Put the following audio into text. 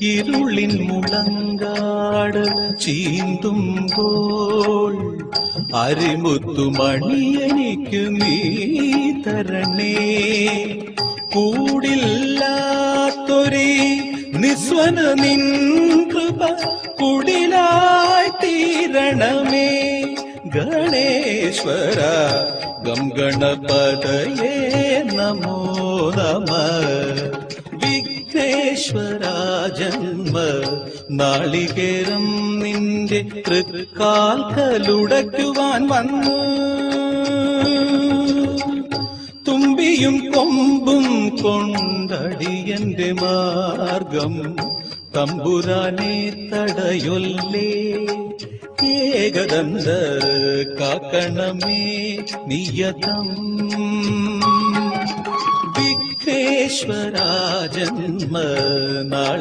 ഇരുളിൻ മുളങ്കാട് ചീന്തുമ്പോൾ അരിമുത്തുമണി എനിക്ക് നീ തരണേ. കൂടില്ലാത്തൊരീ നിസ്വന നിൻ കൃപ കുടിലായി തീരണമേ. ഗണേശ്വര ഗം ഗണപതയേ നമോ നമഃ. വിഘ്നേശ്വര ജന്മ നാളികേരം നിന്റെ തൃക്കാൽക്കലുടയ്ക്കുവാൻ വന്നു. തുമ്പിയും കൊമ്പും കൊണ്ടടിയന്റെ മാർഗം തമ്പുരാനെ തടയൊല്ലേ. ഏകദന്ത കാക്കണമേ നിയതം. വിഘ്നേശ്വര ജന്മ നാളി